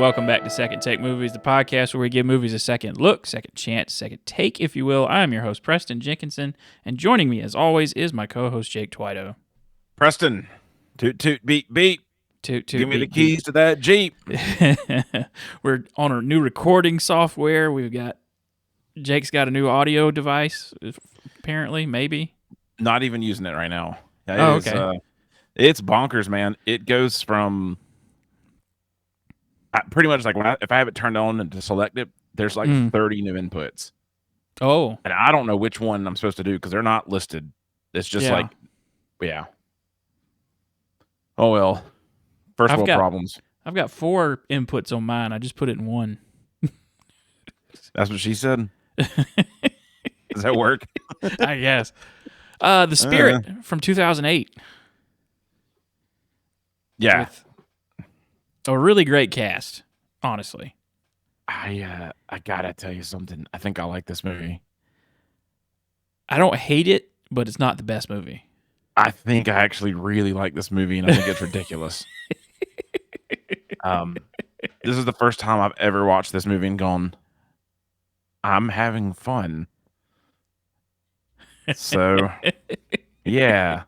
welcome back to Second Take Movies, the podcast where we give movies a second look, second chance, second take, if you will. I am your host, Preston Jenkinson, and joining me, as always, is my co-host, Jake Twito. Preston, toot toot beep beep. Toot, Give me beep, the keys to that Jeep. We're on our new recording software. Jake's got a new audio device, apparently, maybe. Not even using it right now. Yeah, okay. It's bonkers, man. It goes from pretty much like if I have it turned on and to select it, there's like 30 new inputs. Oh. And I don't know which one I'm supposed to do because they're not listed. It's just yeah. Oh, well. First world problems. I've got 4 inputs on mine. I just put it in one. That's what she said. Does that work? I guess. The Spirit from 2008. Yeah. With a really great cast, honestly. I gotta tell you something. I think I like this movie. I don't hate it, but it's not the best movie. I think I actually really like this movie, and I think it's ridiculous. This is the first time I've ever watched this movie and gone, I'm having fun. So, yeah.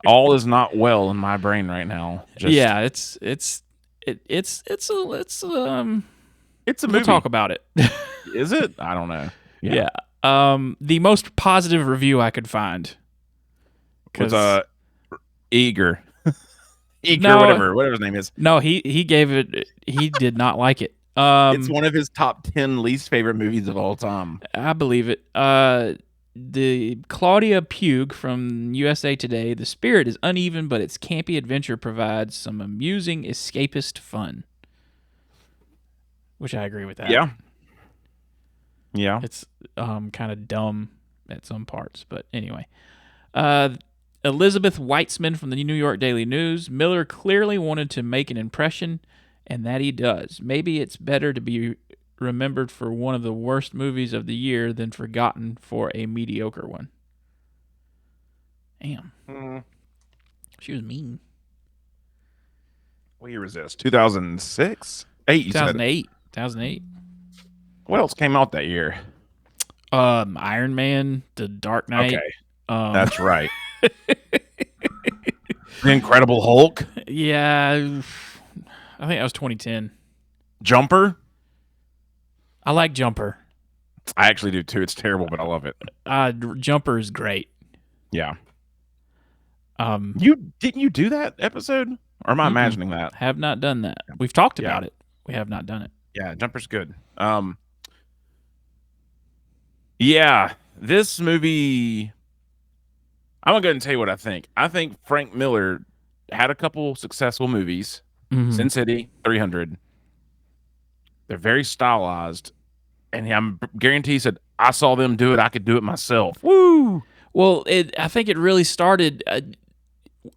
All is not well in my brain right now. Yeah, it's a movie. We'll talk about it. Is it? I don't know. Yeah. The most positive review I could find was Eager. Eager, whatever his name is. No, he gave it. He did not like it. It's one of his top 10 least favorite movies of all time. I believe it. The Claudia Pugh from USA Today, The Spirit is uneven, but its campy adventure provides some amusing escapist fun. Which I agree with that. Yeah. Yeah. It's kind of dumb at some parts, but anyway. Elizabeth Weitzman from the New York Daily News. Miller clearly wanted to make an impression, and that he does. Maybe it's better to be remembered for one of the worst movies of the year than forgotten for a mediocre one. Damn. She was mean. What year is this? 2006? 2008. What else came out that year? Iron Man, The Dark Knight. Okay. That's right. The Incredible Hulk. Yeah. I think that was 2010. Jumper. I like Jumper. I actually do too. It's terrible, but I love it. Jumper is great. Yeah. Didn't you do that episode? Or am I imagining that? Have not done that. We've talked about it. We have not done it. Yeah, Jumper's good. Yeah, this movie, I'm going to go ahead and tell you what I think. I think Frank Miller had a couple successful movies. Sin City, 300. They're very stylized. And I'm guaranteed he said, I saw them do it. I could do it myself. Woo! Well, I think it really started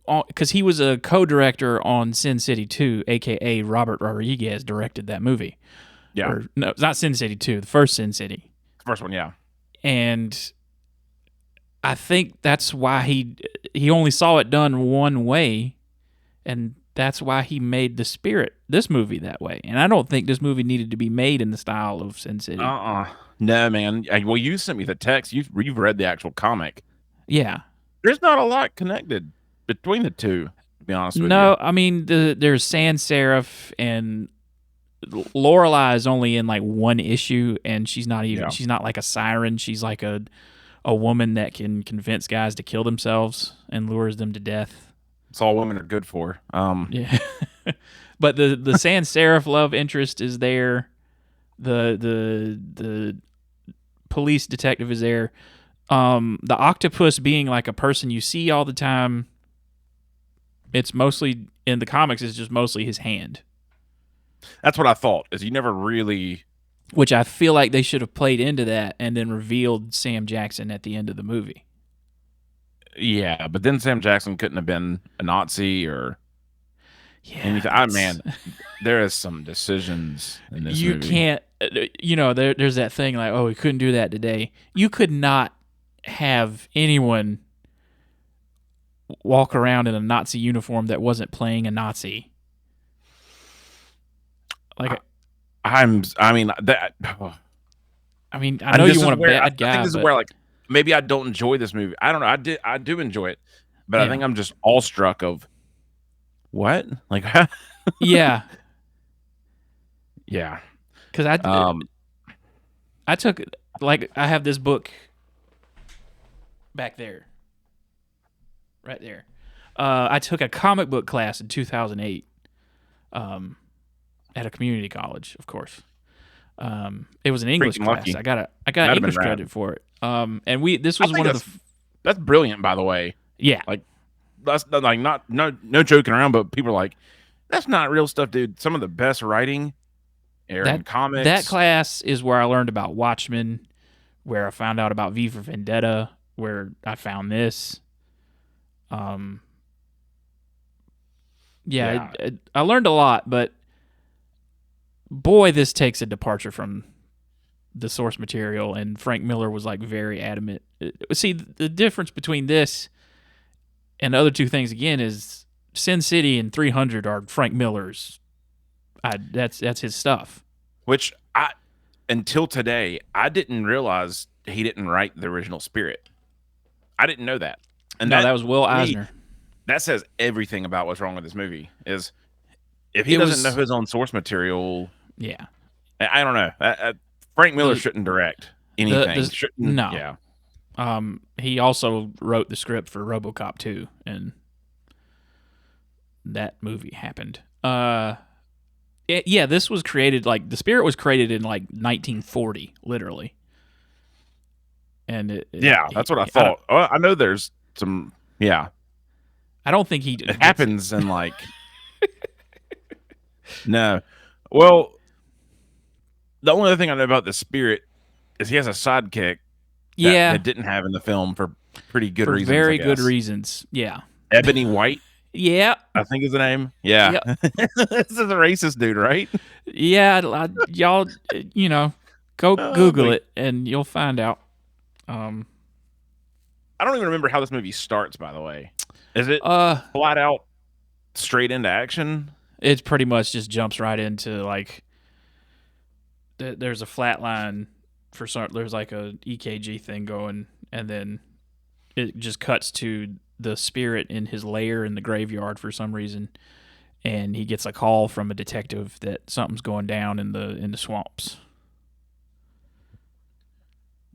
because he was a co-director on Sin City 2, a.k.a. Robert Rodriguez directed that movie. Yeah. No, it's not Sin City 2, the first Sin City. The first one, yeah. And I think that's why he only saw it done one way, and that's why he made this movie that way. And I don't think this movie needed to be made in the style of Sin City. No, man. Well, you sent me the text. You've read the actual comic. Yeah. There's not a lot connected between the two, to be honest with you. No, I mean, there's Sans Serif, and Lorelai is only in like one issue, and she's not like a siren. She's like a woman that can convince guys to kill themselves and lures them to death. It's all women are good for. Yeah. But the Sans Serif love interest is there. The police detective is there. The octopus being like a person you see all the time. It's mostly in the comics. It's just mostly his hand. That's what I thought. Is you never really, which I feel like they should have played into that and then revealed Sam Jackson at the end of the movie. Yeah, but then Sam Jackson couldn't have been a Nazi or anything. Man, there is some decisions in this movie. You can't, there's that thing like, oh, we couldn't do that today. You could not have anyone walk around in a Nazi uniform that wasn't playing a Nazi. Like, I mean that. I mean, I know you want a bad guy, I think this is but where like maybe I don't enjoy this movie. I don't know. I do enjoy it, but I yeah, think I'm just awestruck of what like yeah. yeah. Because I took like I have this book back there, right there. I took a comic book class in 2008, at a community college, of course. It was an English Freaking class. lucky. I got That'd have been English rad. credit for it. And this I was think one of the that's brilliant, by the way. yeah. Like that's like no joking around, but people are like, that's not real stuff, dude. Some of the best writing are in That comics. class is where I learned about Watchmen, where I found out about V for Vendetta, where I found this. Yeah, I learned a lot, but boy, this takes a departure from the source material, and Frank Miller was like very adamant. See, the difference between this and the other two things again is Sin City and 300 are Frank Miller's. That's his stuff. Which until today, I didn't realize he didn't write the original Spirit. I didn't know that. And No, that was Will Eisner. That says everything about what's wrong with this movie. Is if he doesn't know his own source material, yeah, I don't know. Frank Miller shouldn't direct anything. No. Yeah. He also wrote the script for RoboCop 2, and that movie happened. Yeah, this was created like the Spirit was created in like 1940, literally. And that's what I thought. I know there's some. Yeah, I don't think it happens in like. No, well, the only other thing I know about the Spirit is he has a sidekick. That didn't have in the film for pretty good reasons. Very good reasons. Yeah. Ebony White. Yeah. I think is the name. Yeah. Yep. This is a racist dude, right? Yeah. Y'all, go Google it and you'll find out. I don't even remember how this movie starts, by the way. Is it flat out straight into action? It pretty much just jumps right into like there's a flat line for some, there's like a EKG thing going, and then it just cuts to the Spirit in his lair in the graveyard for some reason, and he gets a call from a detective that something's going down in the swamps.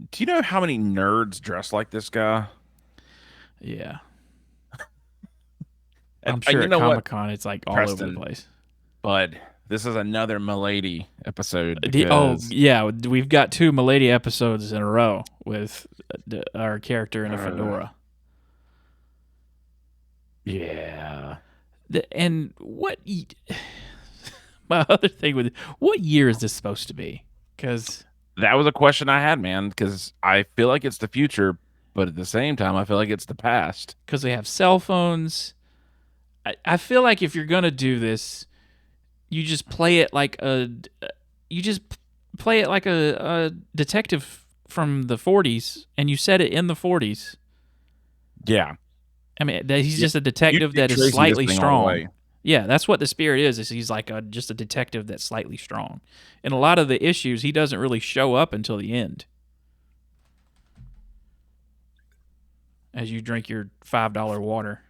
Do you know how many nerds dress like this guy? Yeah. I'm sure at Comic-Con it's like all over the place. But this is another Milady episode. We've got 2 Milady episodes in a row with our character in a fedora. Yeah. And what? My other thing with what year is this supposed to be? Because that was a question I had, man. Because I feel like it's the future, but at the same time, I feel like it's the past. Because they have cell phones. I feel like if you're gonna do this, you just play it like a detective from the 40s, and you set it in the 40s. Yeah. I mean, he's just a detective that is slightly strong. Yeah, that's what the Spirit is he's like just a detective that's slightly strong. In a lot of the issues, he doesn't really show up until the end. As you drink your $5 water.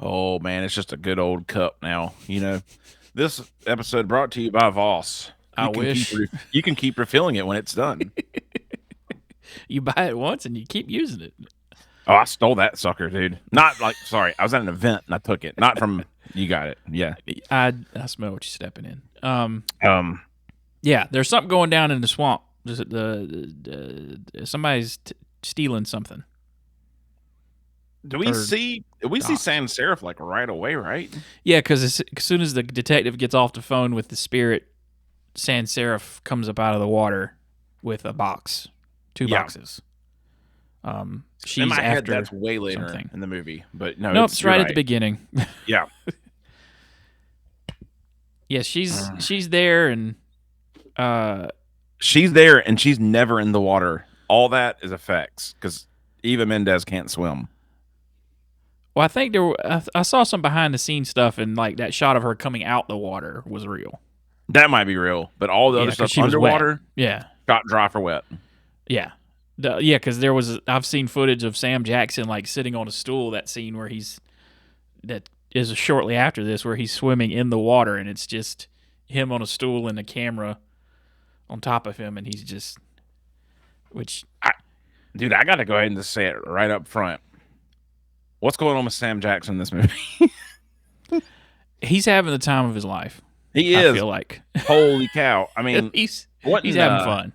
Oh, man, it's just a good old cup now. This episode brought to you by Voss. I wish. You can keep refilling it when it's done. You buy it once and you keep using it. Oh, I stole that sucker, dude. Not like, sorry, I was at an event and I took it. Not from, you got it. Yeah. I smell what you're stepping in. Yeah, there's something going down in the swamp. Somebody's stealing something. Do we see Sans Serif like right away, right? Yeah, because as soon as the detective gets off the phone with the Spirit, Sans Serif comes up out of the water with a box, 2 boxes. She's in my head, after that's way later something in the movie, but no, it's right at the beginning. Yeah, yeah, she's there and she's there and she's never in the water. All that is effects because Eva Mendes can't swim. Well, I think I saw some behind the scenes stuff, and like that shot of her coming out the water was real. That might be real, but all the other because stuff she was wet. underwater, Yeah, got dry for wet. yeah, because I've seen footage of Sam Jackson like sitting on a stool. That scene where that is shortly after this, where he's swimming in the water, and it's just him on a stool and a camera on top of him, and he's just, Dude, I got to go ahead and just say it right up front. What's going on with Sam Jackson in this movie? he's having the time of his life. He is. I feel like. Holy cow! I mean, he's having fun.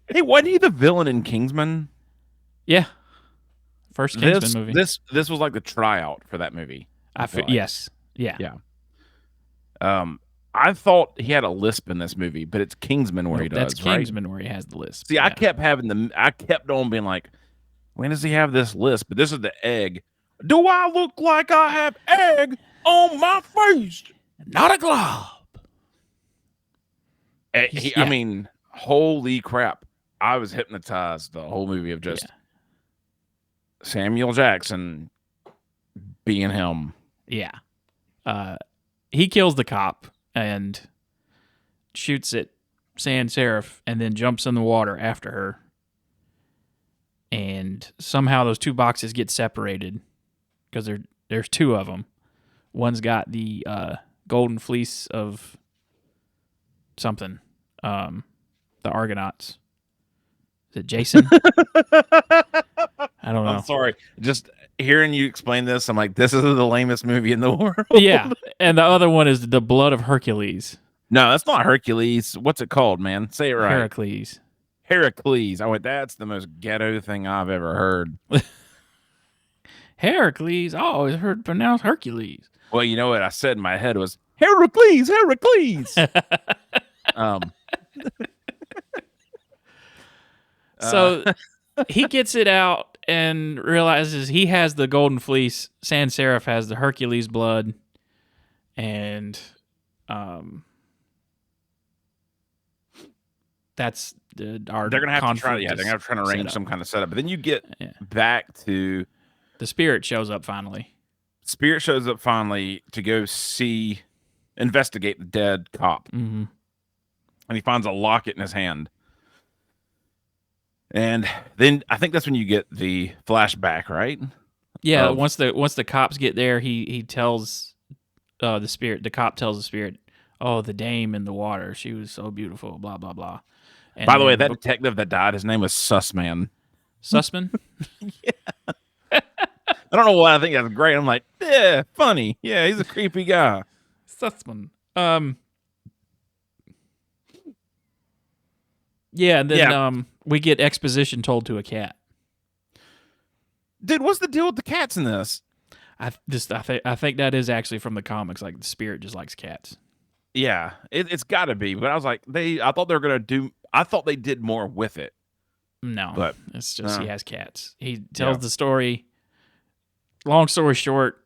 Hey, wasn't he the villain in Kingsman? Yeah, first Kingsman movie. This was like the tryout for that movie. Yes, yeah. I thought he had a lisp in this movie, but it's Kingsman where he does. That's Kingsman where he has the lisp. See, I kept on being like, when does he have this lisp? But this is the egg. Do I look like I have egg on my face? Not a glob. I mean, holy crap. I was hypnotized the whole movie of just Samuel Jackson being him. Yeah. He kills the cop and shoots at Sans Serif and then jumps in the water after her. And somehow those two boxes get separated because there's two of them. One's got the golden fleece of something, the Argonauts. Is it Jason? I don't know. I'm sorry. Just hearing you explain this, I'm like, this is the lamest movie in the world. Yeah. And the other one is the blood of Hercules. No, that's not Hercules. What's it called, man? Say it right. Heracles. Heracles. I went, that's the most ghetto thing I've ever heard. Heracles? I always heard pronounced Hercules. Well, you know what I said in my head was, Heracles, Heracles. So he gets it out and realizes he has the golden fleece. Sans Serif has the Hercules blood. And that's our they're gonna have to try. Yeah, they're gonna have to try to arrange some kind of setup. But then you get back to the spirit shows up finally. Spirit shows up finally to go investigate the dead cop, and he finds a locket in his hand. And then I think that's when you get the flashback, right? Yeah. Once the cops get there, he tells the spirit. The cop tells the spirit, "Oh, the dame in the water. She was so beautiful." Blah blah blah. And by the way, that detective that died, his name was Sussman. Sussman? Yeah. I don't know why I think that's great. I'm like, yeah, funny. Yeah, he's a creepy guy. Sussman. Yeah, and then we get exposition told to a cat. Dude, what's the deal with the cats in this? I think that is actually from the comics. Like the spirit just likes cats. Yeah, it's got to be. But I was like, I thought they were gonna do. I thought they did more with it. No, but it's just he has cats. He tells the story. Long story short,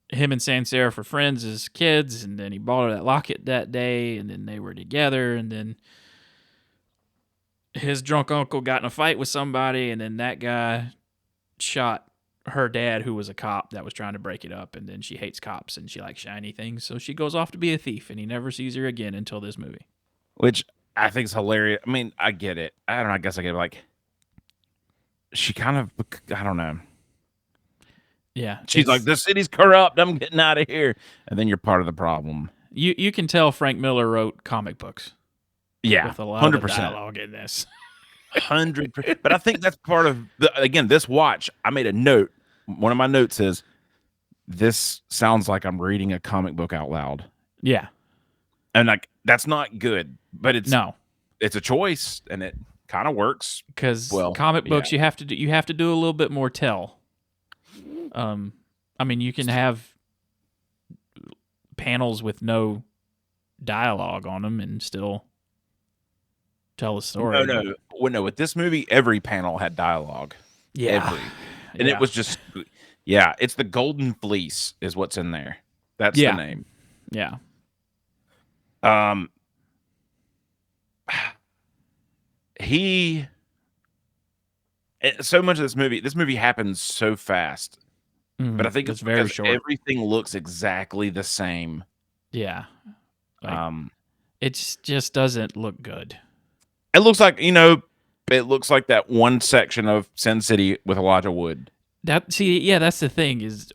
him and Sans Serif were friends as kids, and then he bought her that locket that day, and then they were together, and then his drunk uncle got in a fight with somebody, and then that guy shot her dad, who was a cop that was trying to break it up, and then she hates cops and she likes shiny things, so she goes off to be a thief, and he never sees her again until this movie. Which I think is hilarious. I mean, I get it. I don't know. I guess I get it. Like, she kind of, I don't know. Yeah. She's like, the city's corrupt. I'm getting out of here. And then you're part of the problem. You can tell Frank Miller wrote comic books. Yeah. With a lot 100%. of dialogue in this. 100%. But I think that's part of this watch. I made a note. One of my notes is, this sounds like I'm reading a comic book out loud. Yeah. And like, that's not good, but it's a choice, and it kind of works. Because comic books, you have to do a little bit more tell. I mean, you can have panels with no dialogue on them and still tell a story. No. With this movie, every panel had dialogue. Yeah. And it was just, it's the Golden Fleece is what's in there. That's the name. Yeah. So much of this movie happens so fast. But I think it's very short. Everything looks exactly the same. Yeah. Like, it just doesn't look good. It looks like that one section of Sin City with Elijah Wood. That's the thing is,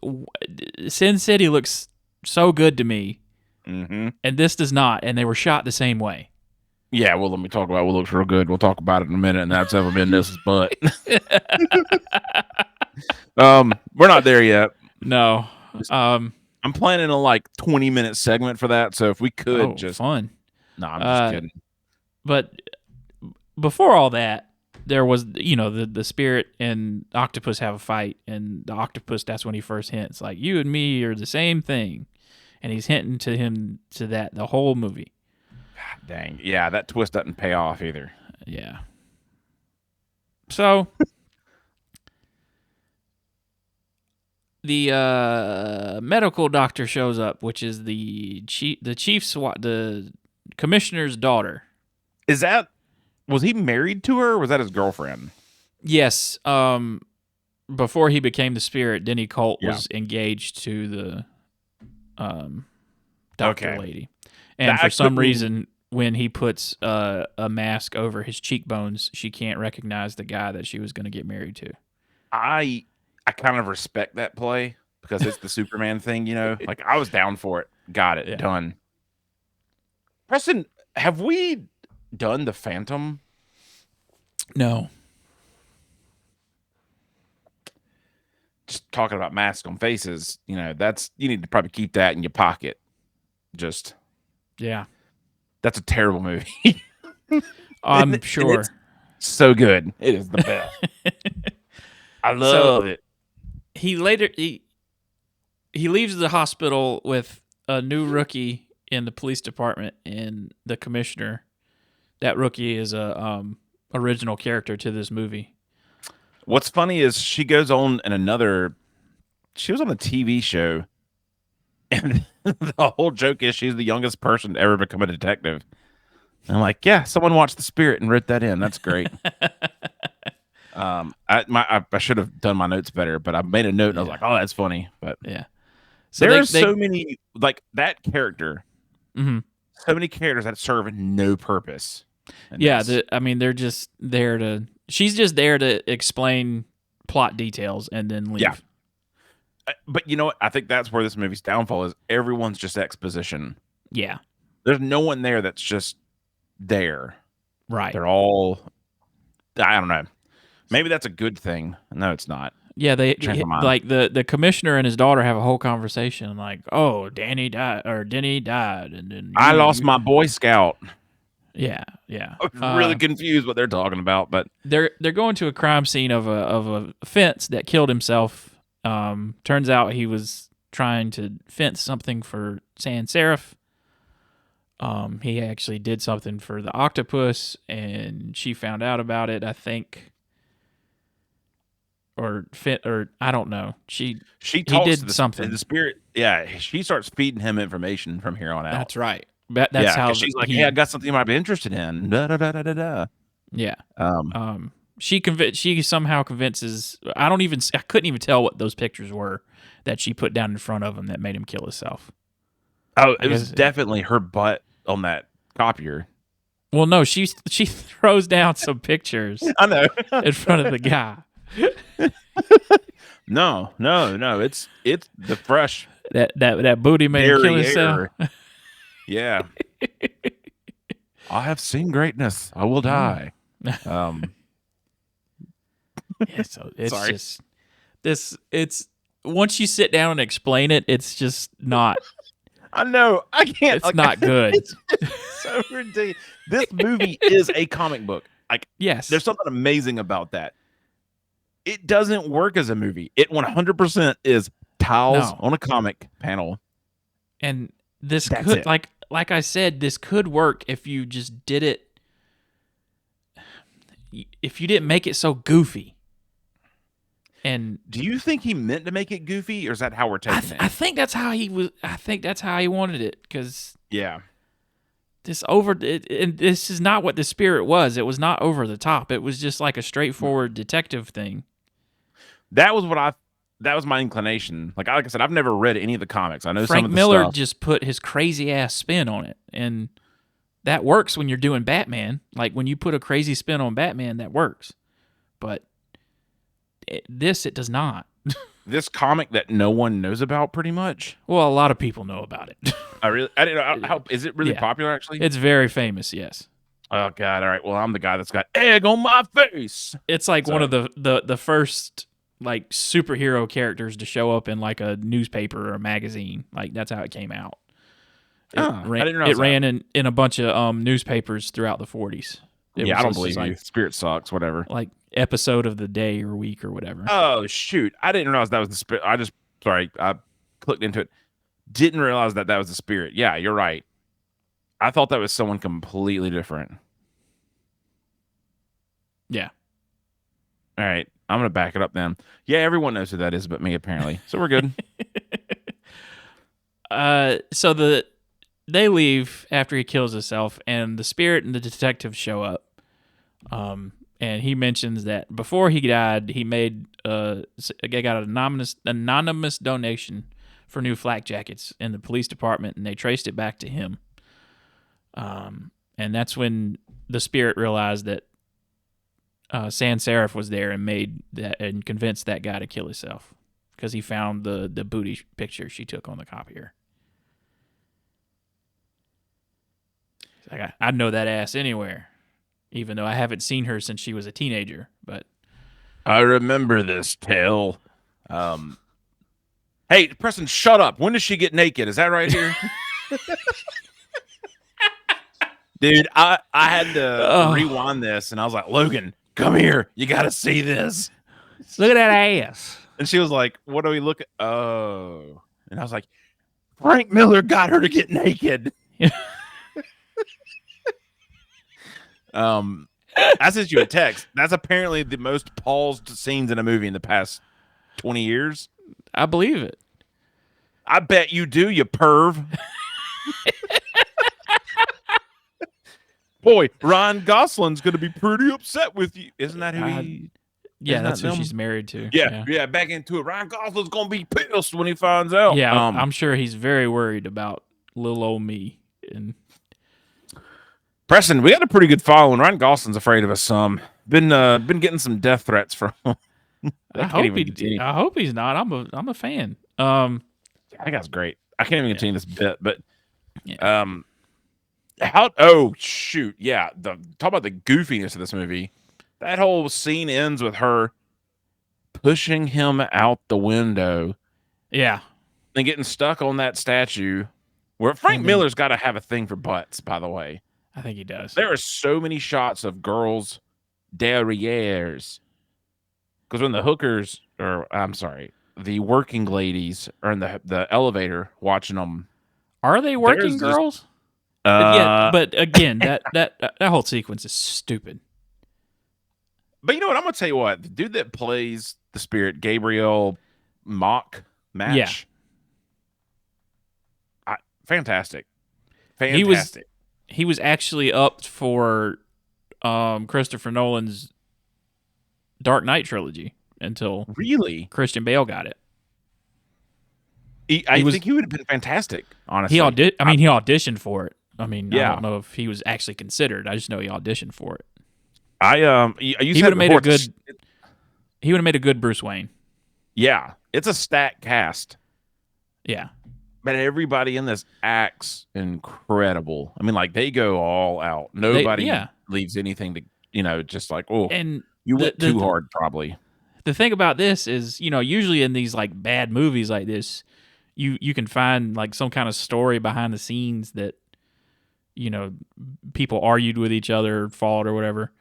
Sin City looks so good to me, and this does not, and they were shot the same way. Yeah, well, let me talk about what looks real good. We'll talk about it in a minute, and that's ever been this butt. We're not there yet. No. I'm planning a 20-minute segment for that, so if we could fun. No, I'm just kidding. But before all that, there was, the spirit and octopus have a fight, and the octopus, that's when he first hints, like, you and me are the same thing. And he's hinting to him to that the whole movie. God dang. Yeah, that twist doesn't pay off either. Yeah. So the medical doctor shows up, which is the commissioner's daughter. Was he married to her, or was that his girlfriend? Yes. Before he became the spirit, Denny Colt was engaged to the doctor lady. And for some reason, when he puts a mask over his cheekbones, she can't recognize the guy that she was going to get married to. I kind of respect that play because it's the Superman thing, Like, I was down for it. Got it. Done. Preston, have we done the Phantom? No. Just talking about masks on faces, you need to probably keep that in your pocket. That's a terrible movie. I'm sure. It's so good. It is the best. I love it. He leaves the hospital with a new rookie in the police department and the commissioner. That rookie is a original character to this movie. What's funny is she goes on she was on a TV show, and the whole joke is she's the youngest person to ever become a detective. And I'm like, yeah, someone watched The Spirit and wrote that in. That's great. I should have done my notes better, but I made a note and I was like, oh, that's funny. But so there's so many, like that character, so many characters that serve no purpose. They're just there she's just there to explain plot details and then leave. Yeah. But you know what? I think that's where this movie's downfall is. Everyone's just exposition. Yeah. There's no one there that's just there. Right. They're all, I don't know. Maybe that's a good thing. No, it's not. Yeah, the commissioner and his daughter have a whole conversation like, "Oh, Denny died," and then I lost my Boy Scout. Yeah. I'm really confused what they're talking about, but they're going to a crime scene of a fence that killed himself. Turns out he was trying to fence something for Sans Serif. He actually did something for the octopus, and she found out about it, I think. Or I don't know. He did something. The spirit, she starts feeding him information from here on out. That's right. That's how she's like, "Hey, I got something you might be interested in." Da, da, da, da, da, da. Yeah. She somehow convinces. I couldn't even tell what those pictures were that she put down in front of him that made him kill himself. Oh, it was definitely her butt on that copier. Well, no, she throws down some pictures. I know in front of the guy. No, it's the fresh that booty made him kill himself. Yeah. I have seen greatness. I will die. So it's just this. It's once you sit down and explain it, it's just not. I know. I can't. It's not good. It's so ridiculous. This movie is a comic book. Yes, there's something amazing about that. It doesn't work as a movie. It 100% is tiles on a comic panel. And this could, like I said, this could work if you just did it. If you didn't make it so goofy. And do you think he meant to make it goofy, or is that how we're taking it? I think that's how he was. I think that's how he wanted it, because this is not what the spirit was. It was not over the top. It was just like a straightforward detective thing. That was what I that was my inclination. Like I said, I've never read any of the comics. I know some Frank of the Miller stuff. just put his crazy ass spin on it, and that works when you're doing Batman. Like when you put a crazy spin on Batman, that works. But it does not. This comic that no one knows about, pretty much. Well, a lot of people know about it. I didn't know. How is it really popular? Actually, it's very famous. Yes. Oh God! All right. Well, I'm the guy that's got egg on my face. It's like one of the first like superhero characters to show up in like a newspaper or a magazine. Like that's how it came out. I didn't know it ran in a bunch of newspapers throughout the 40s. I don't believe you. Spirit sucks. Whatever. Like episode of the day or week or whatever. Oh shoot! I didn't realize that was the spirit. I clicked into it. Didn't realize that was the spirit. Yeah, you're right. I thought that was someone completely different. Yeah. All right. I'm going to back it up then. Yeah, everyone knows who that is but me, apparently. So we're good. So they leave after he kills himself, and the spirit and the detective show up. And he mentions that before he died, he got an anonymous donation for new flak jackets in the police department, and they traced it back to him. And that's when the spirit realized that Sans Serif was there and convinced that guy to kill himself because he found the booty picture she took on the copier. Like, I'd know that ass anywhere, even though I haven't seen her since she was a teenager. But I remember this tale. Hey, Preston, shut up. When does she get naked? Is that right here? Dude, I had to rewind this, and I was like, Logan, come here. You got to see this. Look at that ass. And she was like, what do we look at? Oh. And I was like, Frank Miller got her to get naked. I sent you a text. That's apparently the most paused scenes in a movie in the past 20 years. I believe it. I bet you do, you perv. Boy, Ryan Gosling's going to be pretty upset with you. Isn't that who he... Yeah, that's who she's married to. Yeah, back into it. Ryan Gosling's going to be pissed when he finds out. Yeah, I'm sure he's very worried about little old me. And Preston, we got a pretty good following. Ryan Gosling's afraid of us some. Been getting some death threats from him. I hope he's not. I'm a fan. That guy's great. I can't even continue this bit, but oh shoot, yeah. Talk about the goofiness of this movie. That whole scene ends with her pushing him out the window. Yeah. And getting stuck on that statue. Where Frank Miller's got to have a thing for butts, by the way. I think he does. There are so many shots of girls' derrieres. Because when the hookers, the working ladies are in the elevator watching them. Are they working girls? But again, that whole sequence is stupid. But you know what? I'm going to tell you what. The dude that plays the spirit, Gabriel Match. Fantastic. He was actually up for Christopher Nolan's Dark Knight trilogy until Christian Bale got it. I think he would have been fantastic, honestly. He auditioned for it. I mean, I don't know if he was actually considered. I just know he auditioned for it. He would have made a good Bruce Wayne. Yeah, it's a stacked cast. Yeah. But everybody in this acts incredible. I mean, like, they go all out. Nobody leaves anything to, just like, and you went too hard, probably. The thing about this is, usually in these, like, bad movies like this, you can find, like, some kind of story behind the scenes that, people argued with each other, fought or whatever.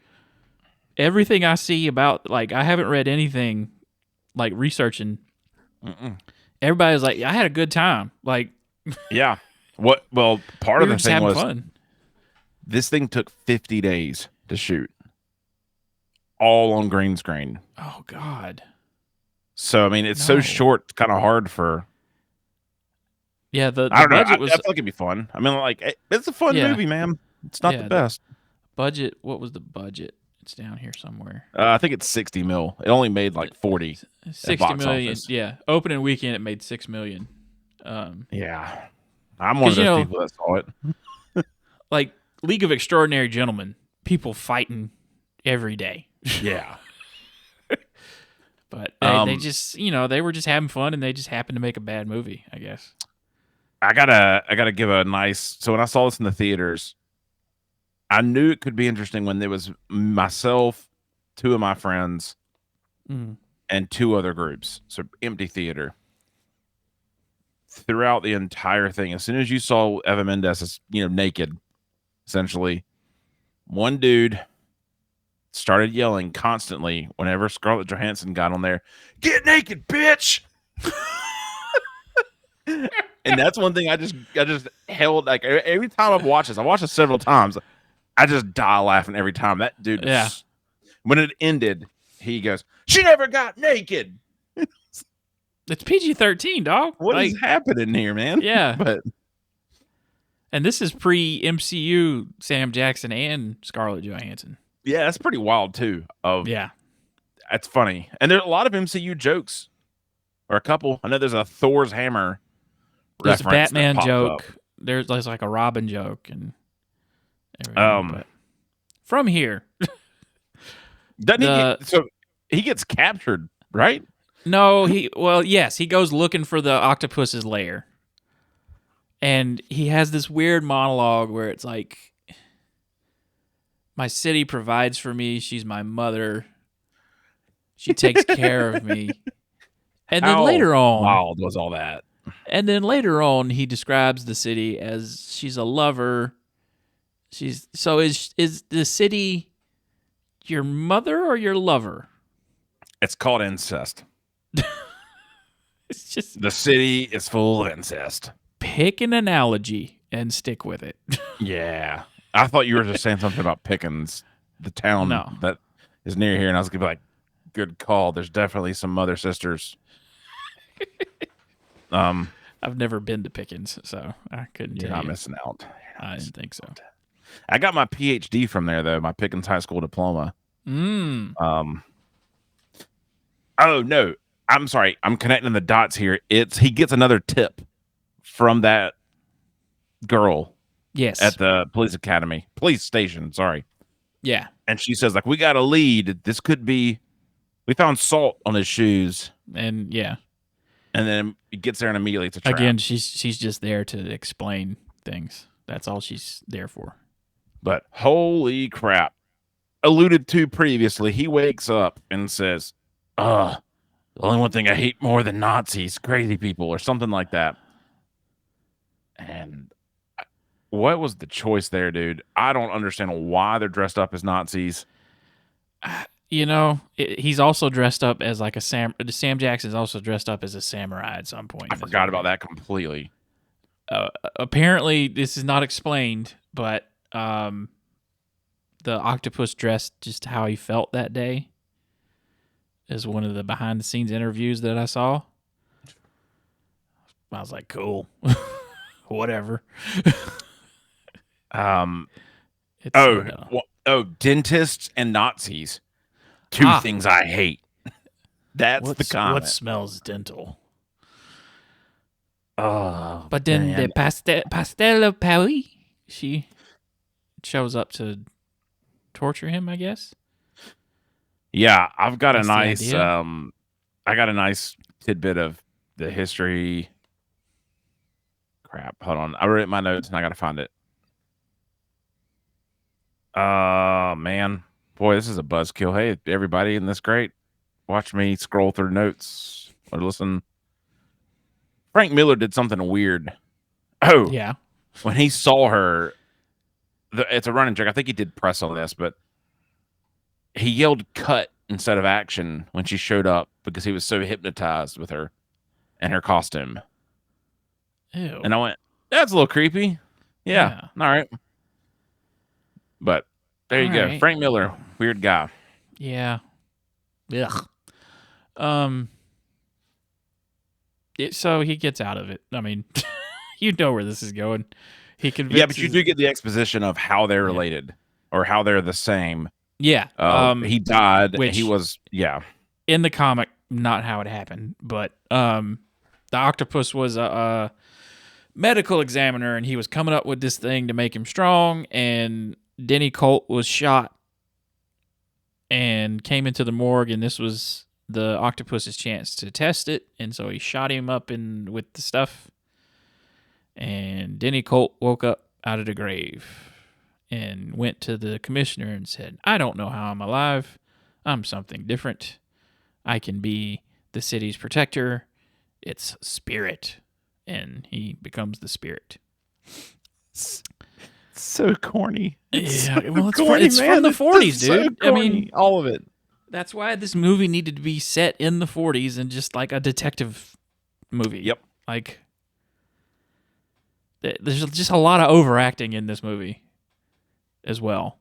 Everything I see about, like, I haven't read anything, like, researching. Everybody's like, I had a good time. Like, yeah. Well, part of the thing was fun. This thing took 50 days to shoot, all on green screen. Oh God. So I mean, it's so short. It's kind of hard for. Yeah, the budget was. I feel like it'd be fun. I mean, like, it's a fun movie, man. It's not the best. Budget. What was the budget? It's down here somewhere. I think it's 60 mil. It only made like 40 at 60 box million. office. Yeah, opening weekend it made 6 million. Yeah, I'm one of those people that saw it. Like League of Extraordinary Gentlemen, people fighting every day. Yeah. But they just, they were just having fun, and they just happened to make a bad movie, I guess. I gotta give a nice. So when I saw this in the theaters, I knew it could be interesting when there was myself, two of my friends, and two other groups. So empty theater. Throughout the entire thing, as soon as you saw Eva Mendes, naked, essentially, one dude started yelling constantly whenever Scarlett Johansson got on there, "Get naked, bitch!" And that's one thing I just held, like, every time I've watched this several times. I just die laughing every time. That dude, when it ended, he goes, "She never got naked." It's PG-13, dog. What is happening here, man? Yeah. And this is pre-MCU Sam Jackson and Scarlett Johansson. Yeah, that's pretty wild, too. Yeah. That's funny. And there are a lot of MCU jokes, or a couple. I know there's a Thor's hammer There's a Batman joke. Up. There's like a Robin joke and everything. But from here. So he gets captured, right? No, yes, he goes looking for the octopus's lair. And he has this weird monologue where it's like, my city provides for me. She's my mother. She takes care of me. And then later on, wild was all that? And then later on, he describes the city as she's a lover. Is the city your mother or your lover? It's called incest. It's just the city is full of incest. Pick an analogy and stick with it. Yeah. I thought you were just saying something about Pickens, the town that is near here, and I was gonna be like, good call. There's definitely some mother sisters. I've never been to Pickens, so I couldn't tell you. You're not missing out. I didn't think so. I got my PhD from there, though, my Pickens High School diploma. Oh, no. I'm sorry. I'm connecting the dots here. He gets another tip from that girl. Yes. At the police station, sorry. Yeah. And she says, like, we got a lead. This could be, we found salt on his shoes. And yeah. And then he gets there and immediately it's a trap. Again, she's just there to explain things. That's all she's there for. But holy crap. Alluded to previously, he wakes up and says, the only one thing I hate more than Nazis, crazy people, or something like that. And what was the choice there, dude? I don't understand why they're dressed up as Nazis. He's also dressed up as like Sam Jackson's also dressed up as a samurai at some point. I forgot about that completely. Apparently, this is not explained, but the octopus dressed just how he felt that day is one of the behind-the-scenes interviews that I saw. I was like, cool. Whatever. Dentists and Nazis. Two things I hate. That's the comment. What smells dental? Oh, but then the pastel of Paris, she shows up to torture him, I guess. Yeah, I've got a nice tidbit of the history. Crap, hold on. I wrote it in my notes and I gotta find it. Man. Boy, this is a buzzkill. Hey, everybody, isn't this great? Watch me scroll through notes or listen. Frank Miller did something weird. Oh, yeah. When he saw her, it's a running joke. I think he did press on this, but he yelled "cut" instead of "action" when she showed up because he was so hypnotized with her and her costume. Ew. And I went, "That's a little creepy." Yeah. All right. But there you go. Frank Miller, weird guy. Yeah. Ugh. So he gets out of it. I mean, you know where this is going. He convinces. Yeah, but you do get the exposition of how they're related or how they're the same. Yeah. He died. Which He was in the comic, not how it happened, but the octopus was a medical examiner, and he was coming up with this thing to make him strong. And Denny Colt was shot and came into the morgue, and this was the octopus's chance to test it. And so he shot him up with the stuff. And Denny Colt woke up out of the grave and went to the commissioner and said, "I don't know how I'm alive. I'm something different. I can be the city's protector. It's Spirit." And he becomes the Spirit. so corny. It's from the 40s, dude. So corny. I mean, all of it. That's why this movie needed to be set in the 40s and just like a detective movie. Yep. Like, there's just a lot of overacting in this movie as well.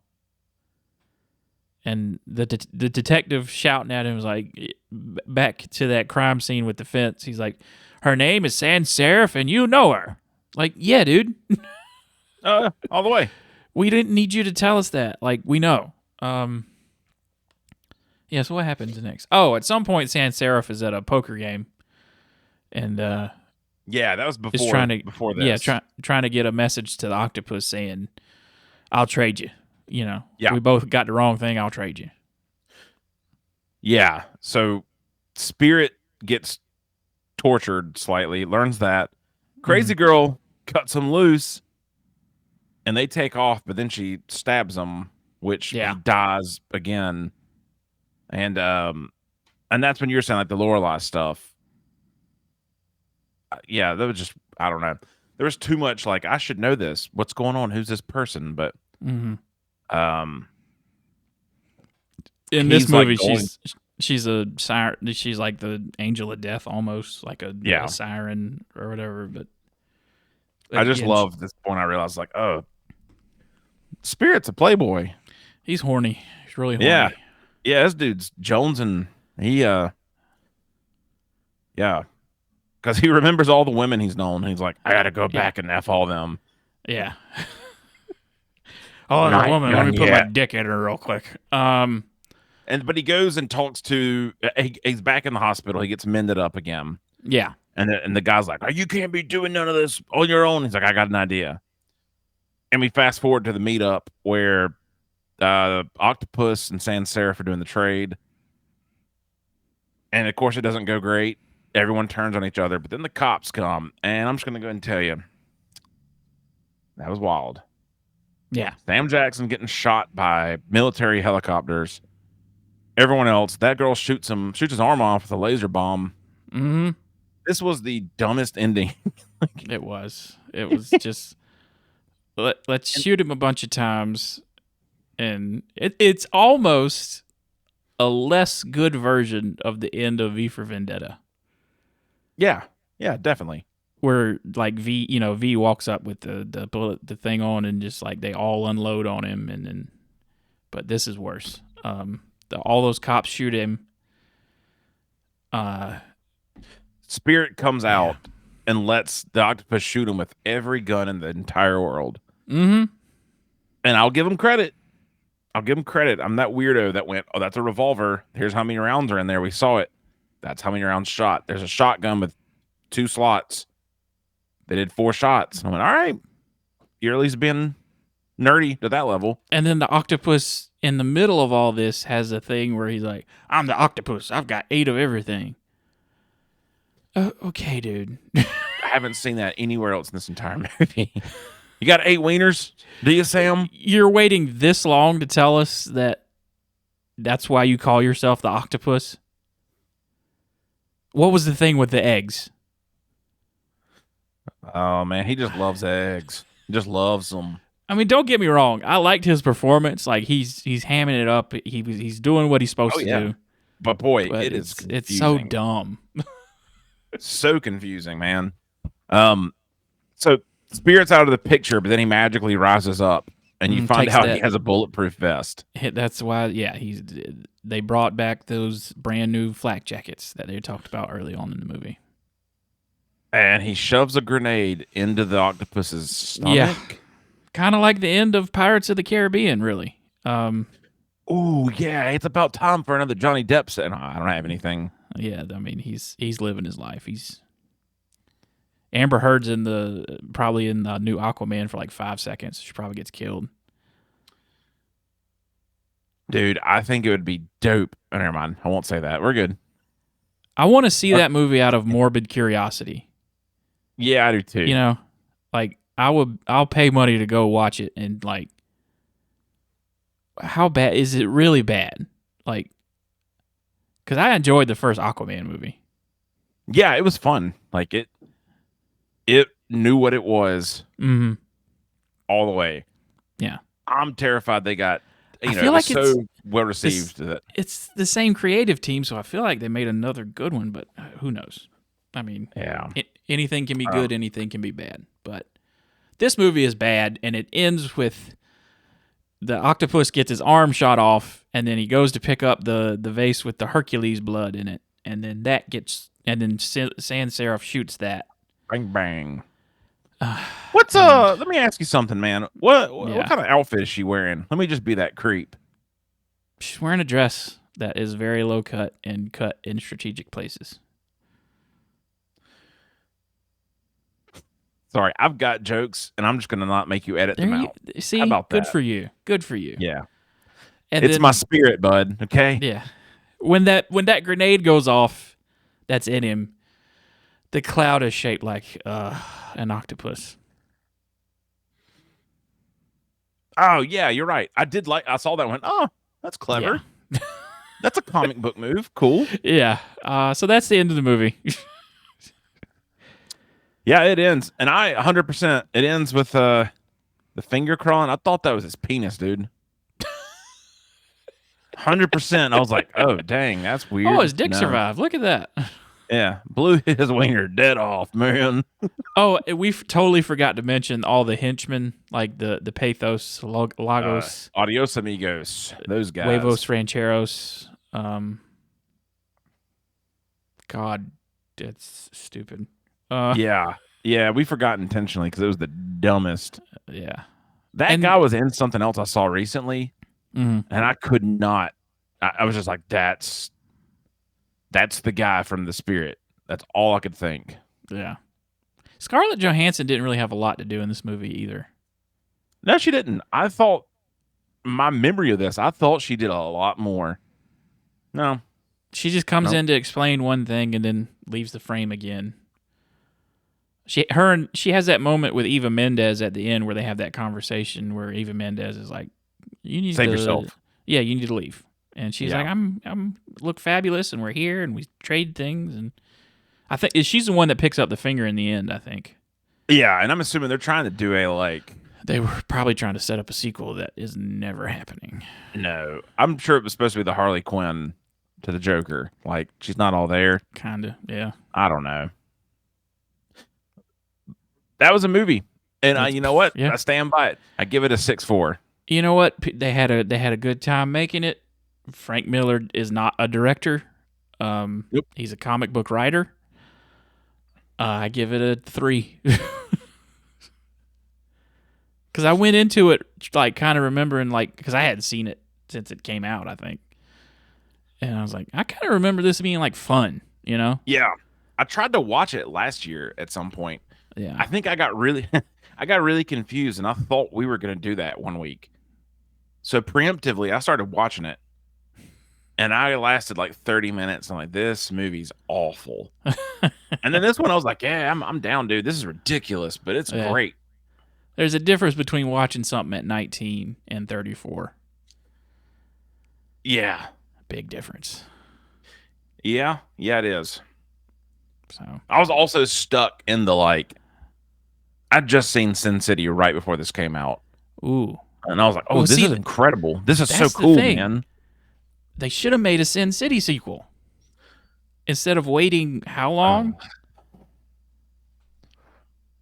And the detective shouting at him was like, back to that crime scene with the fence. He's like, "Her name is Sans Serif, and you know her." Like, yeah, dude. All the way. We didn't need you to tell us that. Like, we know. Yeah, so what happens next? Oh, at some point, Sans Serif is at a poker game. And, yeah, that was before this. Yeah, trying to get a message to the octopus saying, "I'll trade you." You know, yeah. We both got the wrong thing. I'll trade you. Yeah. So Spirit gets tortured slightly, learns that. Crazy girl cuts him loose, and they take off, but then she stabs him, which he dies again. And that's when you're saying like the Lorelai stuff. Yeah, that was just, I don't know. There was too much like, I should know this. What's going on? Who's this person? But in this movie, she's a siren. She's like the angel of death, almost like a siren or whatever. But I just love this point. I realized like, oh, Spirit's a playboy. He's horny. He's really horny. Yeah, this dude's jonesing. He because he remembers all the women he's known. He's like, I gotta go back and F all them. Yeah. Oh, that woman. Let me put my dick in her real quick. But he goes and talks to. He's back in the hospital. He gets mended up again. Yeah. And the guy's like, "Oh, you can't be doing none of this on your own." He's like, "I got an idea." And we fast forward to the meetup where Octopus and Sans Serif are doing the trade. And of course, it doesn't go great. Everyone turns on each other, but then the cops come, and I'm just going to go ahead and tell you, that was wild. Yeah. Sam Jackson getting shot by military helicopters. Everyone else, that girl shoots his arm off with a laser bomb. Mm-hmm. This was the dumbest ending. It was just, let's shoot him a bunch of times, and it's almost a less good version of the end of V for Vendetta. Yeah, definitely. Where like V walks up with the bullet, the thing on, and just like they all unload on him, and then, but this is worse. All those cops shoot him. Spirit comes out and lets the octopus shoot him with every gun in the entire world. Mm-hmm. And I'll give him credit. I'm that weirdo that went, "Oh, that's a revolver. Here's how many rounds are in there. We saw it. That's how many rounds shot. There's a shotgun with 2 slots. They did 4 shots." And I went, all right, you're at least being nerdy to that level. And then the octopus in the middle of all this has a thing where he's like, "I'm the octopus. I've got 8 of everything." Okay, dude. I haven't seen that anywhere else in this entire movie. You got 8 wieners? Do you, Sam? You're waiting this long to tell us that's why you call yourself the octopus? What was the thing with the eggs? Oh, man, he just loves eggs. He just loves them. I mean, don't get me wrong. I liked his performance. Like, he's hamming it up. He's doing what he's supposed to do. But, boy, it's so dumb. So confusing, man. So Spirit's out of the picture, but then he magically rises up, and you find out he has a bulletproof vest. That's why, they brought back those brand new flak jackets that they talked about early on in the movie. And he shoves a grenade into the octopus's stomach. Yeah, kind of like the end of Pirates of the Caribbean, really. Oh yeah, it's about time for another Johnny Depp set. No, I don't have anything. Yeah, I mean he's living his life. He's Amber Heard's probably in the new Aquaman for like 5 seconds. She probably gets killed. Dude, I think it would be dope. Oh, never mind. I won't say that. We're good. I want to see that movie out of morbid curiosity. Yeah, I do too. You know, like I'll pay money to go watch it and like, how bad is it? Really bad? Like, because I enjoyed the first Aquaman movie. Yeah, it was fun. Like it knew what it was all the way. Yeah, I'm terrified they got. I feel like so well received that it's the same creative team, so I feel like they made another good one. But who knows? I mean, yeah, anything can be good, anything can be bad. But this movie is bad, and it ends with the octopus gets his arm shot off, and then he goes to pick up the vase with the Hercules blood in it, and then Sans Serif shoots that. Bang bang. What's let me ask you something, man. What kind of outfit is she wearing? Let me just be that creep. She's wearing a dress that is very low cut and cut in strategic places. Sorry, I've got jokes, and I'm just gonna not make you edit them out. See, how about good that? for you. Good for you. Yeah, and it's my spirit, bud. Okay. Yeah, when that grenade goes off, that's in him. The cloud is shaped like an octopus. Oh yeah, you're right. I saw that one. Oh, that's clever. Yeah. That's a comic book move. Cool. Yeah. So that's the end of the movie. Yeah, it ends, and 100%. It ends with the finger crawling. I thought that was his penis, dude. 100%. I was like, oh dang, that's weird. Oh, his dick survived. Look at that. Yeah, blew his wiener dead off, man. Oh, we totally forgot to mention all the henchmen, like the Pathos, Lagos, Adios Amigos, those guys. Huevos Rancheros. God, that's stupid. Yeah, we forgot intentionally because it was the dumbest. Yeah, that guy was in something else I saw recently, and I could not. I was just like, that's the guy from The Spirit. That's all I could think. Yeah. Scarlett Johansson didn't really have a lot to do in this movie either. No, she didn't. I thought, my memory of this, I thought she did a lot more. No. She just comes in to explain one thing and then leaves the frame again. She has that moment with Eva Mendes at the end where they have that conversation where Eva Mendes is like, "You need to save yourself." Yeah, you need to leave. And she's like, I'm look fabulous, and we're here, and we trade things, and I think she's the one that picks up the finger in the end. I think. Yeah, and I'm assuming they're trying to do They were probably trying to set up a sequel that is never happening. No, I'm sure it was supposed to be the Harley Quinn to the Joker. Like, she's not all there. Kinda, yeah. I don't know. That was a movie, and you know what? Yeah. I stand by it. I give it a 6.4. You know what? They had a good time making it. Frank Miller is not a director. Yep. He's a comic book writer. I give it a 3. Because I went into it like kind of remembering, like, because I hadn't seen it since it came out, I think. And I was like, I kind of remember this being like fun, you know? Yeah. I tried to watch it last year at some point. Yeah. I think I got really confused, and I thought we were going to do that one week. So preemptively, I started watching it. And I lasted like 30 minutes. I'm like, this movie's awful. And then this one, I was like, yeah, I'm down, dude. This is ridiculous, but it's great. There's a difference between watching something at 19 and 34. Yeah. Big difference. Yeah, it is. So I was also stuck in the I'd just seen Sin City right before this came out. Ooh. And I was like, this is incredible. This is so cool, man. They should have made a Sin City sequel. Instead of waiting how long?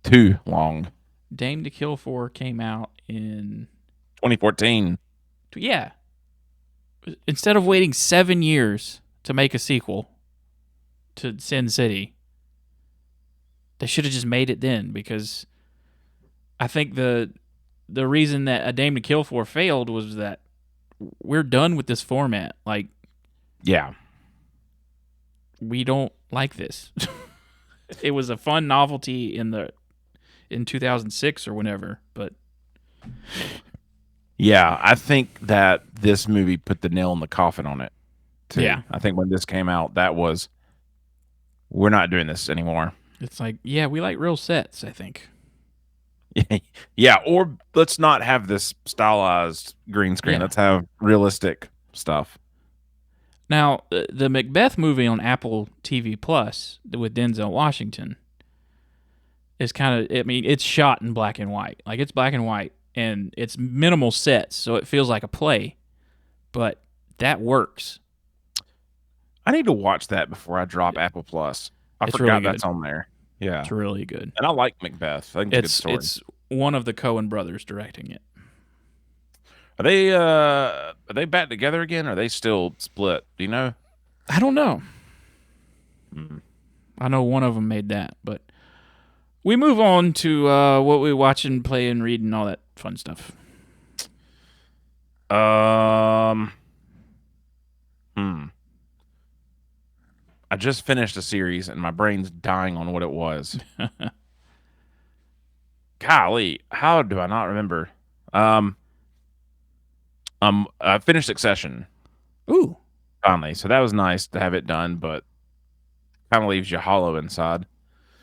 Too long. Dame to Kill For came out in 2014. Yeah. Instead of waiting 7 years to make a sequel to Sin City, they should have just made it then, because I think the reason that A Dame to Kill For failed was that we're done with this format. Like, yeah. we don't like this. It was a fun novelty in 2006 or whenever, but Yeah, I think that this movie put the nail in the coffin on it, too. yeah, I think when this came out, that was, we're not doing this anymore. it's like, yeah, we like real sets, I think. Yeah, or let's not have this stylized green screen. Yeah. Let's have realistic stuff. Now, the Macbeth movie on Apple TV Plus with Denzel Washington is kind of, I mean, it's shot in black and white. Like, it's black and white, and it's minimal sets, so it feels like a play, but that works. I need to watch that before I drop Apple Plus. I It's forgot really good. that's on there. Yeah. It's really good. And I like Macbeth. I think it's a good story. It's one of the Coen brothers directing it. Are they back together again? Or are they still split? Do you know? I don't know. Mm. I know one of them made that, but we move on to what we watch and play and read and all that fun stuff. I just finished a series and my brain's dying on what it was. Golly, how do I not remember? I finished Succession. Ooh. Finally. So that was nice to have it done, but kind of leaves you hollow inside.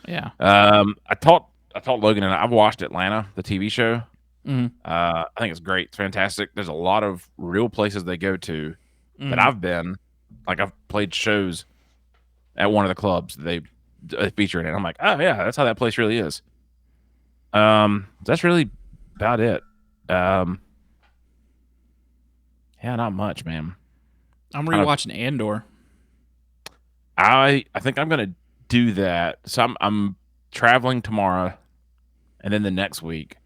Yeah. I taught Logan, and I've watched Atlanta, the TV show. Mm-hmm. I think it's great. It's fantastic. There's a lot of real places they go to that I've been. Like, I've played shows at one of the clubs they feature in it. I'm like, oh yeah, that's how that place really is. That's really about it. Yeah, not much, man. I'm rewatching Andor. I think I'm gonna do that. So I'm traveling tomorrow, and then the next week,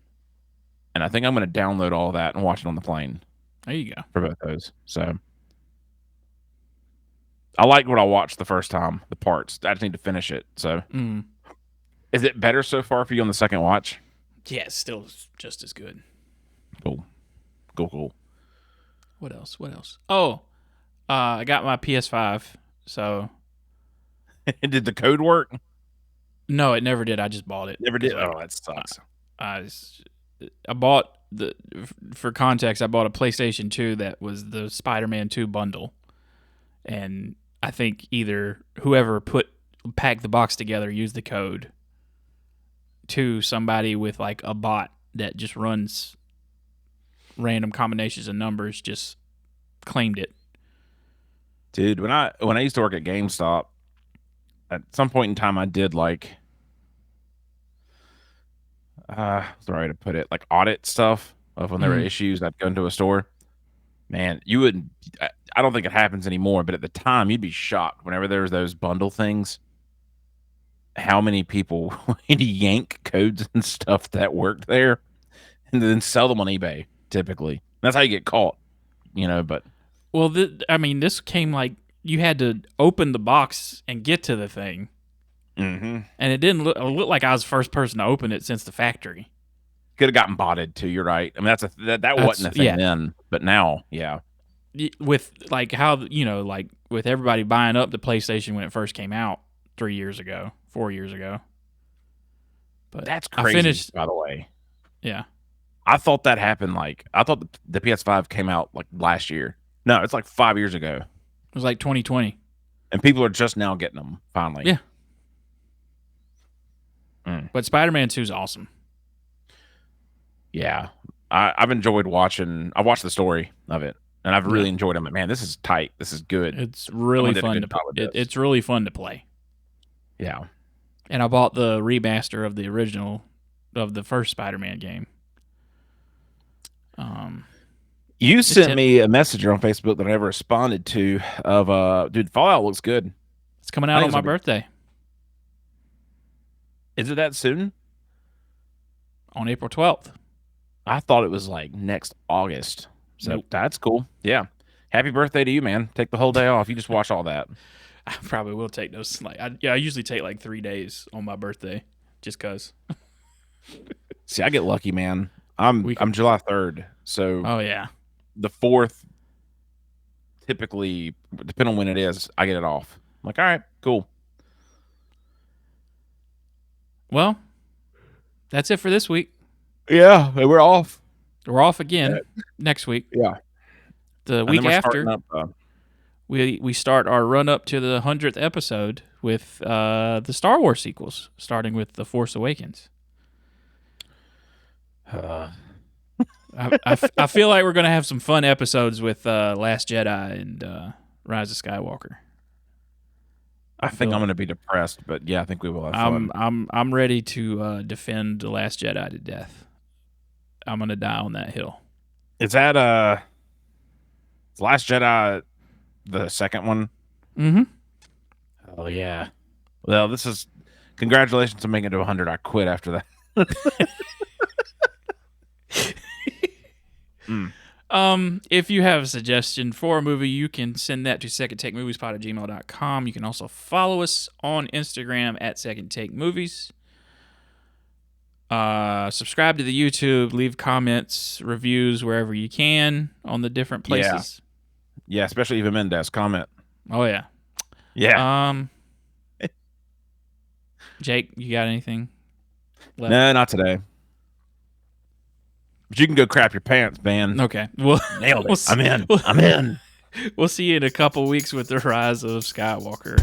and I think I'm gonna download all that and watch it on the plane. There you go. For both those. So I liked what I watched the first time, the parts. I just need to finish it. So is it better so far for you on the second watch? Yeah, it's still just as good. Cool. What else? Oh, I got my PS5. So did the code work? No, it never did. I just bought it. Never did. Oh, that sucks. I bought for context, I bought a PlayStation 2 that was the Spider-Man 2 bundle. And I think either whoever packed the box together used the code to somebody with like a bot that just runs random combinations of numbers just claimed it. Dude, when I used to work at GameStop, at some point in time I did like what's the right way to put it? Like audit stuff of when there were issues. I'd go into a store. Man, you wouldn't. I don't think it happens anymore, but at the time, you'd be shocked whenever there was those bundle things. How many people would yank codes and stuff that worked there, and then sell them on eBay? Typically, that's how you get caught. But this came like you had to open the box and get to the thing, and it didn't look like I was the first person to open it since the factory. Could have gotten botted too. You're right. I mean, that wasn't a thing then, but now, yeah. With like how like with everybody buying up the PlayStation when it first came out 4 years ago. But that's crazy. I finished, by the way. Yeah, I thought that happened. Like I thought the PS5 came out like last year. No, it's like 5 years ago. It was like 2020, and people are just now getting them finally. Yeah. But Spider-Man 2 is awesome. Yeah, I've enjoyed watching. I watched the story of it, and I've really enjoyed them. Man, this is tight. This is good. It's really fun it's really fun to play. Yeah, and I bought the remaster of the original of the first Spider-Man game. You sent me a message on Facebook that I never responded to. Dude, Fallout looks good. It's coming out on my birthday. Is it that soon? On April 12th. I thought it was like next August. So That's cool. Yeah. Happy birthday to you, man. Take the whole day off. You just watch all that. I probably will take those. I usually take like 3 days on my birthday just because. See, I get lucky, man. I'm July 3rd. So oh, yeah. The 4th typically, depending on when it is, I get it off. I'm like, all right, cool. Well, that's it for this week. Yeah, we're off. We're off again next week. Yeah. The week after, we start our run up to the 100th episode with the Star Wars sequels, starting with The Force Awakens. I feel like we're going to have some fun episodes with Last Jedi and Rise of Skywalker. I think I'm going to be depressed, but yeah, I think we will have fun. I'm ready to defend The Last Jedi to death. I'm going to die on that hill. Is that Last Jedi the second one? Mm-hmm. Oh yeah. Well, this is congratulations on making it to 100. I quit after that. If you have a suggestion for a movie, you can send that to secondtakemoviespod@gmail.com. You can also follow us on Instagram at Second Take Movies. Subscribe to the YouTube, leave comments, reviews wherever you can on the different places. Yeah, especially Eva Mendes. Comment. Oh yeah. Yeah. Jake, you got anything left? No, not today. But you can go crap your pants, man. Okay. Well, nailed it. I'm in. We'll see you in a couple weeks with the Rise of Skywalker.